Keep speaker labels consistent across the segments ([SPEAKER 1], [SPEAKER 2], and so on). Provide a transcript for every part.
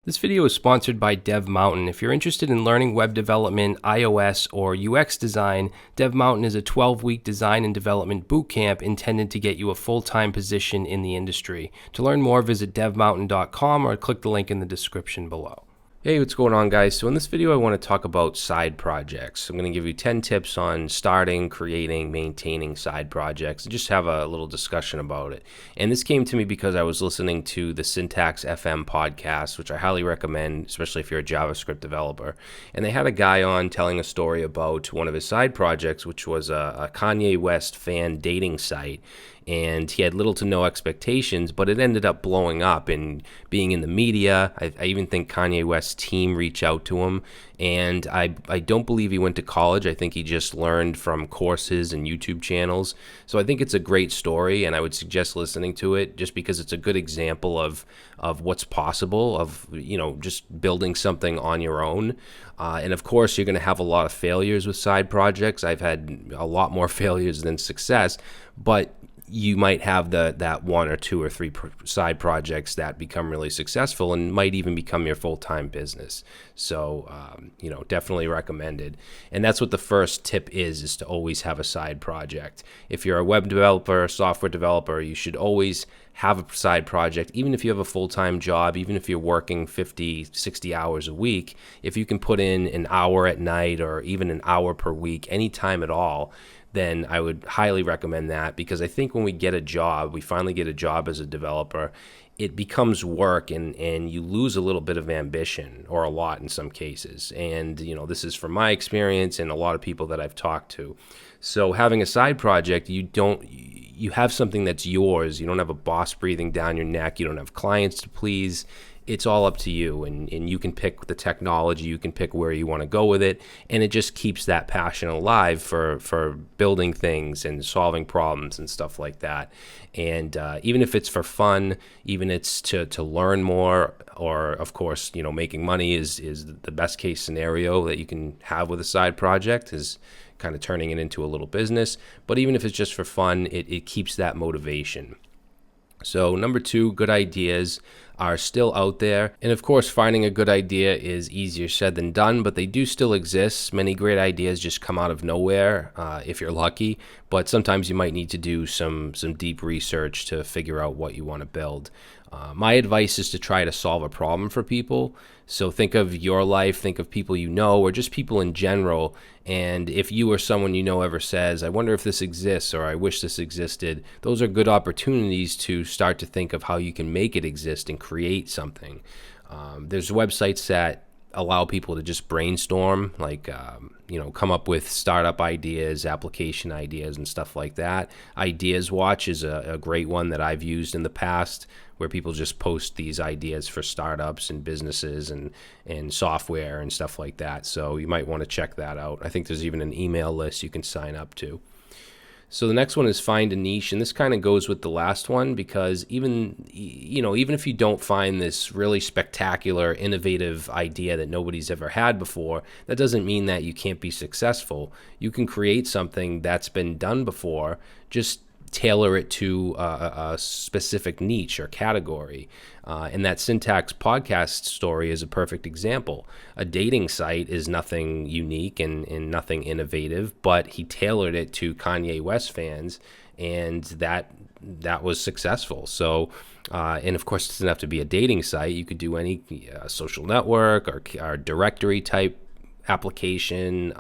[SPEAKER 1] This video is sponsored by Dev Mountain. If you're interested in learning web development, iOS, or UX design, Dev Mountain is a 12-week design and development bootcamp intended to get you a full-time position in the industry. To learn more, visit devmountain.com or click the link in the description below. Hey, what's going on, guys? So in this video, I want to talk about side projects. I'm going to give you 10 tips on starting, creating, maintaining side projects, and just have a little discussion about it. And this came to me because I was listening to the Syntaxfm Podcast, which I highly recommend, especially if you're a JavaScript developer. And they had a guy on telling a story about one of his side projects, which was a Kanye West fan dating site. And he had little to no expectations, but it ended up blowing up and being in the media. I even think Kanye West's team reached out to him, and I don't believe he went to college. I think he just learned from courses and YouTube channels. So I think it's a great story, and I would suggest listening to it just because it's a good example of what's possible, of just building something on your own. And of course, you're going to have a lot of failures with side projects. I've had a lot more failures than success, but you might have that one or two or three side projects that become really successful and might even become your full-time business. So, definitely recommended. And that's what the first tip is to always have a side project. If you're a web developer, software developer, you should always have a side project, even if you have a full-time job, even if you're working 50, 60 hours a week. If you can put in an hour at night or even an hour per week, any time at all, then I would highly recommend that, because I think when we finally get a job as a developer, it becomes work and you lose a little bit of ambition, or a lot in some cases. And, this is from my experience and a lot of people that I've talked to. So having a side project, you have something that's yours. You don't have a boss breathing down your neck. You don't have clients to please. It's all up to you, and you can pick the technology, you can pick where you want to go with it, and it just keeps that passion alive for building things and solving problems and stuff like that. And even if it's for fun, even it's to learn more, or of course, making money is the best case scenario that you can have with a side project, is kind of turning it into a little business. But even if it's just for fun, it keeps that motivation. So number 2, good ideas are still out there. And of course, finding a good idea is easier said than done, but they do still exist. Many great ideas just come out of nowhere if you're lucky, but sometimes you might need to do some deep research to figure out what you want to build. My advice is to try to solve a problem for people. So think of your life, think of people you know, or just people in general. And if you or someone you know ever says, I wonder if this exists, or I wish this existed, those are good opportunities to start to think of how you can make it exist and create something. There's websites that allow people to just brainstorm, like, come up with startup ideas, application ideas, and stuff like that. Ideas Watch is a great one that I've used in the past, where people just post these ideas for startups and businesses and software and stuff like that. So you might want to check that out. I think there's even an email list you can sign up to. So the next one is find a niche, and this kind of goes with the last one, because even if you don't find this really spectacular, innovative idea that nobody's ever had before, that doesn't mean that you can't be successful. You can create something that's been done before, just tailor it to a specific niche or category. And that Syntax podcast story is a perfect example. A dating site is nothing unique and nothing innovative, but he tailored it to Kanye West fans, and that was successful. So, and of course, it doesn't have to be a dating site. You could do any social network or directory type application,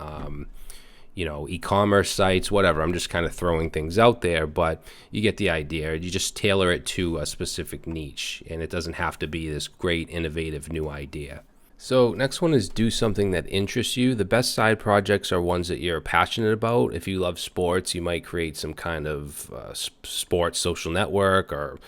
[SPEAKER 1] e-commerce sites, whatever. I'm just kind of throwing things out there, but you get the idea. You just tailor it to a specific niche, and it doesn't have to be this great, innovative new idea. So next one is do something that interests you. The best side projects are ones that you're passionate about. If you love sports, you might create some kind of sports social network, or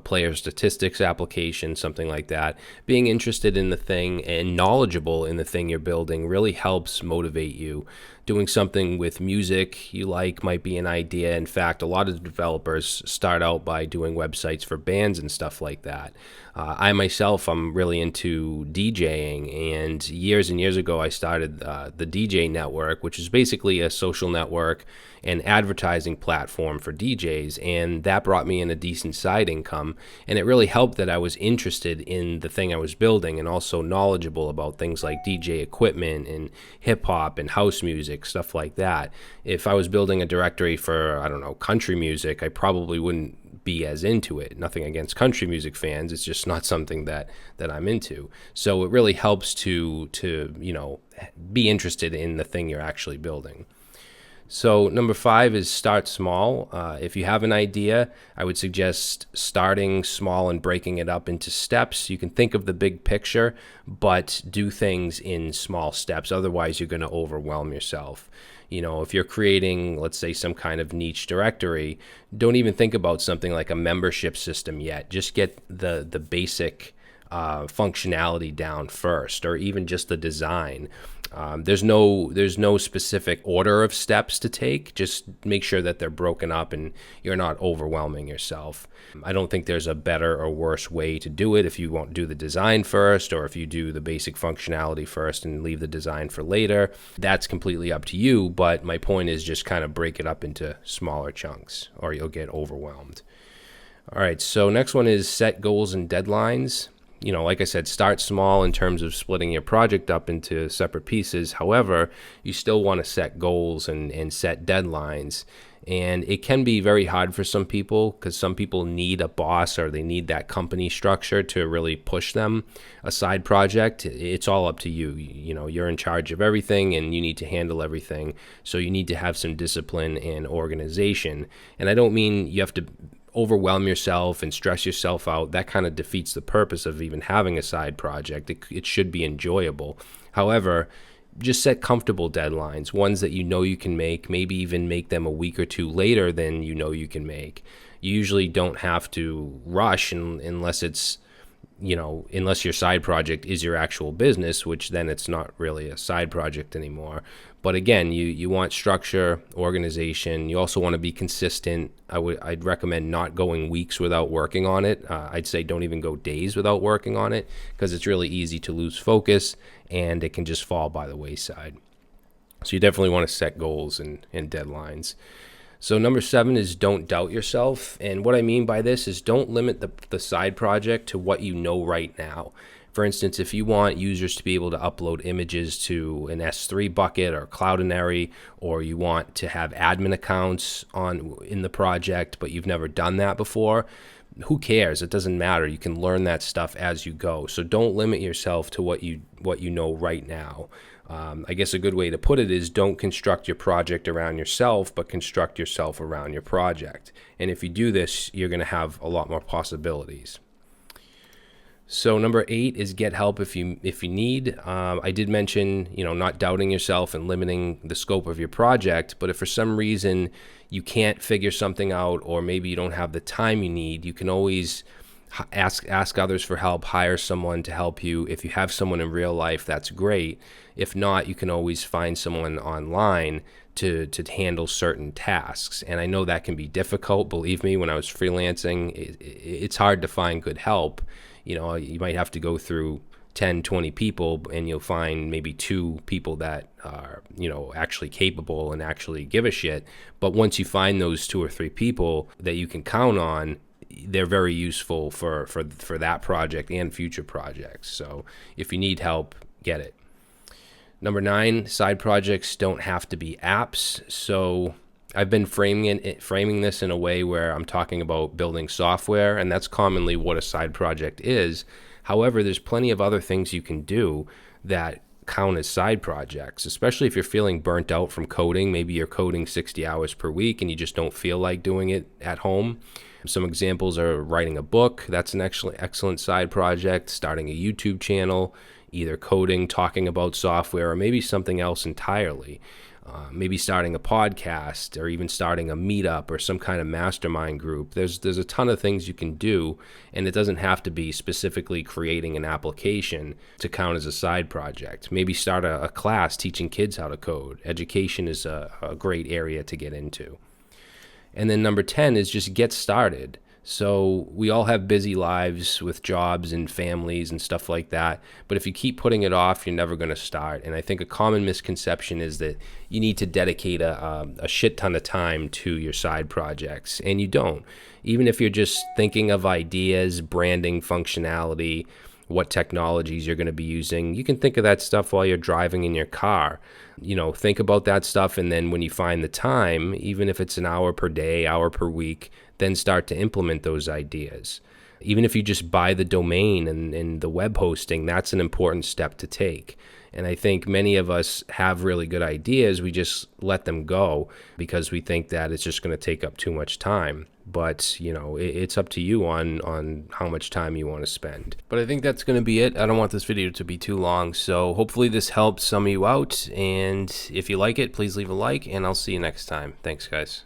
[SPEAKER 1] player statistics application, something like that. Being interested in the thing and knowledgeable in the thing you're building really helps motivate you. Doing something with music you like might be an idea. In fact, a lot of developers start out by doing websites for bands and stuff like that. I myself, I'm really into DJing, and years ago I started the DJ Network, which is basically a social network, and advertising platform for DJs, and that brought me in a decent side income. And it really helped that I was interested in the thing I was building and also knowledgeable about things like DJ equipment and hip hop and house music, stuff like that. If I was building a directory for, I don't know, country music, I probably wouldn't be as into it. Nothing against country music fans, it's just not something that I'm into. So it really helps to be interested in the thing you're actually building. So number 5 is start small. If you have an idea, I would suggest starting small and breaking it up into steps. You can think of the big picture, but do things in small steps. Otherwise, you're going to overwhelm yourself. If you're creating, let's say, some kind of niche directory, don't even think about something like a membership system yet. Just get the basic functionality down first, or even just the design. There's no specific order of steps to take. Just make sure that they're broken up and you're not overwhelming yourself. I don't think there's a better or worse way to do it. If you won't do the design first, or if you do the basic functionality first and leave the design for later, that's completely up to you. But my point is just kind of break it up into smaller chunks or you'll get overwhelmed. All right, so next one is set goals and deadlines. Like I said, start small in terms of splitting your project up into separate pieces. However, you still want to set goals and set deadlines. And it can be very hard for some people because some people need a boss or they need that company structure to really push them. A side project, it's all up to you. You're in charge of everything and you need to handle everything. So you need to have some discipline and organization. And I don't mean you have to overwhelm yourself and stress yourself out. That kind of defeats the purpose of even having a side project. It should be enjoyable. However, just set comfortable deadlines, ones that you can make, maybe even make them a week or two later than you can make. You usually don't have to rush unless it's, unless your side project is your actual business, which then it's not really a side project anymore. But again, you want structure, organization. You also want to be consistent. I'd recommend not going weeks without working on it. I'd say don't even go days without working on it because it's really easy to lose focus and it can just fall by the wayside. So you definitely want to set goals and deadlines. So number 7 is don't doubt yourself. And what I mean by this is don't limit the side project to what you know right now. For instance, if you want users to be able to upload images to an S3 bucket or Cloudinary, or you want to have admin accounts in the project, but you've never done that before, who cares? It doesn't matter. You can learn that stuff as you go. So don't limit yourself to what you know right now. I guess a good way to put it is don't construct your project around yourself, but construct yourself around your project. And if you do this, you're going to have a lot more possibilities. So number 8 is get help if you need. I did mention, not doubting yourself and limiting the scope of your project, but if for some reason you can't figure something out, or maybe you don't have the time you need, you can always ask others for help, hire someone to help you. If you have someone in real life, that's great. If not, you can always find someone online to handle certain tasks. And I know that can be difficult. Believe me, when I was freelancing, it's hard to find good help. You might have to go through 10, 20 people and you'll find maybe 2 people that are, actually capable and actually give a shit. But once you find those 2 or 3 people that you can count on, they're very useful for that project and future projects. So if you need help, get it. Number 9, side projects don't have to be apps. So I've been framing this in a way where I'm talking about building software, and that's commonly what a side project is. However, there's plenty of other things you can do that count as side projects, especially if you're feeling burnt out from coding. Maybe you're coding 60 hours per week and you just don't feel like doing it at home. Some examples are writing a book. That's an excellent side project. Starting a YouTube channel, either coding, talking about software, or maybe something else entirely. Maybe starting a podcast, or even starting a meetup or some kind of mastermind group. There's a ton of things you can do, and it doesn't have to be specifically creating an application to count as a side project. Maybe start a class teaching kids how to code. Education is a great area to get into. And then number 10 is just get started. So we all have busy lives with jobs and families and stuff like that. But if you keep putting it off, you're never going to start. And I think a common misconception is that you need to dedicate a shit ton of time to your side projects. And you don't. Even if you're just thinking of ideas, branding, functionality, what technologies you're going to be using, you can think of that stuff while you're driving in your car. Think about that stuff, and then when you find the time, even if it's an hour per day, hour per week, then start to implement those ideas. Even if you just buy the domain and the web hosting, that's an important step to take. And I think many of us have really good ideas. We just let them go because we think that it's just going to take up too much time. But, it's up to you on how much time you want to spend. But I think that's going to be it. I don't want this video to be too long. So hopefully this helps some of you out. And if you like it, please leave a like, and I'll see you next time. Thanks, guys.